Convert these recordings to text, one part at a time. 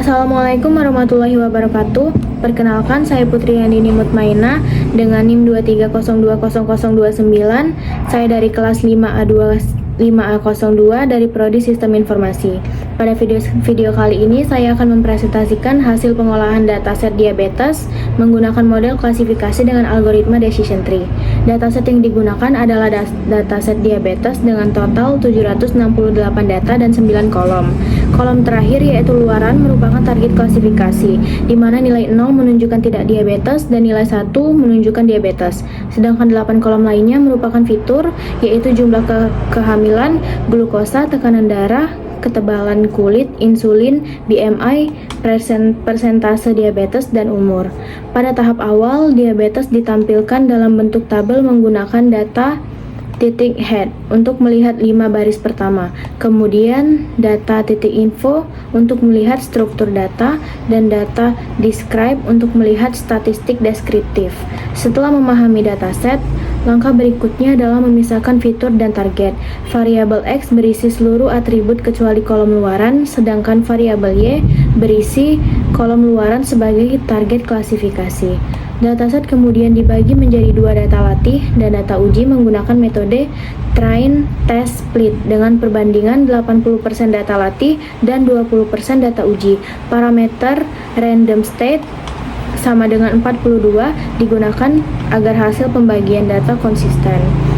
Assalamualaikum warahmatullahi wabarakatuh. Perkenalkan, saya Putri Yandini Mutmainah dengan NIM 2300029. Saya dari kelas 5A02 dari Prodi Sistem Informasi. Pada video kali ini saya akan mempresentasikan hasil pengolahan dataset diabetes menggunakan model klasifikasi dengan algoritma decision tree. Dataset yang digunakan adalah dataset diabetes dengan total 768 data dan 9 kolom. Kolom terakhir yaitu luaran merupakan target klasifikasi, di mana nilai 0 menunjukkan tidak diabetes dan nilai 1 menunjukkan diabetes. Sedangkan 8 kolom lainnya merupakan fitur, yaitu jumlah kehamilan, glukosa, tekanan darah, ketebalan kulit, insulin, BMI, persentase diabetes, dan umur. Pada tahap awal, diabetes ditampilkan dalam bentuk tabel menggunakan data titik head untuk melihat 5 baris pertama, kemudian data titik info untuk melihat struktur data, dan data describe untuk melihat statistik deskriptif. Setelah memahami dataset, langkah berikutnya adalah memisahkan fitur dan target. Variabel X berisi seluruh atribut kecuali kolom luaran, sedangkan variabel Y berisi kolom luaran sebagai target klasifikasi. Dataset kemudian dibagi menjadi 2 data latih dan data uji menggunakan metode train, test, split dengan perbandingan 80% data latih dan 20% data uji. Parameter random state sama dengan 42 digunakan agar hasil pembagian data konsisten.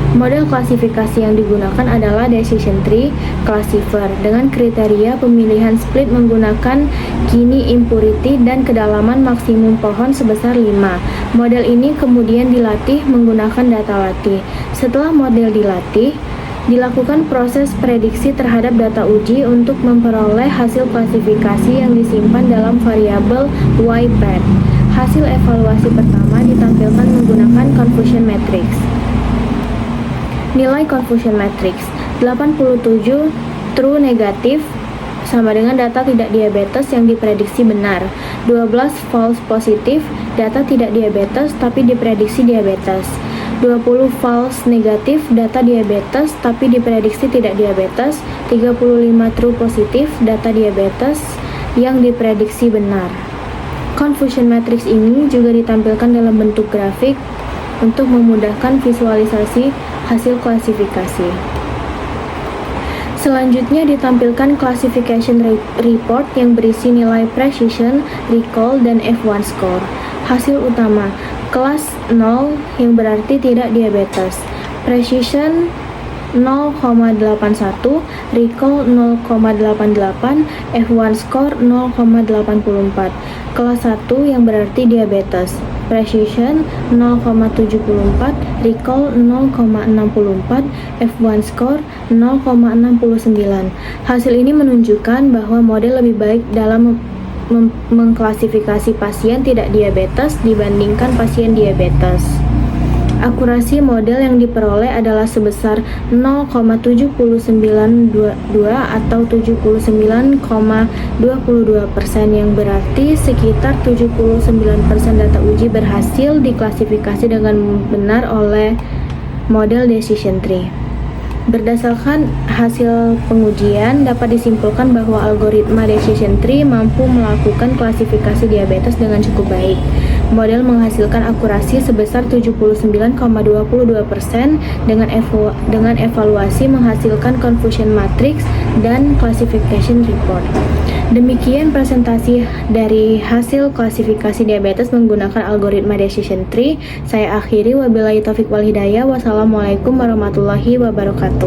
Model klasifikasi yang digunakan adalah decision tree classifier dengan kriteria pemilihan split menggunakan Gini impurity dan kedalaman maksimum pohon sebesar 5. Model ini kemudian dilatih menggunakan data latih. Setelah model dilatih, dilakukan proses prediksi terhadap data uji untuk memperoleh hasil klasifikasi yang disimpan dalam variabel ypath. Hasil evaluasi pertama ditampilkan menggunakan confusion matrix. Nilai confusion matrix 87 true negatif sama dengan data tidak diabetes yang diprediksi benar, 12 false positif data tidak diabetes tapi diprediksi diabetes, 20 false negatif data diabetes tapi diprediksi tidak diabetes, 35 true positif data diabetes yang diprediksi benar. Confusion matrix ini juga ditampilkan dalam bentuk grafik untuk memudahkan visualisasi hasil klasifikasi. Selanjutnya ditampilkan classification report yang berisi nilai precision, recall, dan F1 score. Hasil utama, kelas 0 yang berarti tidak diabetes, precision 0,81, recall 0,88, F1 score 0,84. Kelas 1 yang berarti diabetes, precision 0,74, recall 0,64, F1 score 0,69. Hasil ini menunjukkan bahwa model lebih baik dalam mengklasifikasi pasien tidak diabetes dibandingkan pasien diabetes. Akurasi model yang diperoleh adalah sebesar 0,7922 atau 79,22%, yang berarti sekitar 79% data uji berhasil diklasifikasi dengan benar oleh model decision tree. Berdasarkan hasil pengujian, dapat disimpulkan bahwa algoritma decision tree mampu melakukan klasifikasi diabetes dengan cukup baik. Model menghasilkan akurasi sebesar 79,22% dengan evaluasi menghasilkan confusion matrix dan classification report. Demikian presentasi dari hasil klasifikasi diabetes menggunakan algoritma decision tree. Saya akhiri, wabillahi taufik wal hidayah. Wassalamualaikum warahmatullahi wabarakatuh.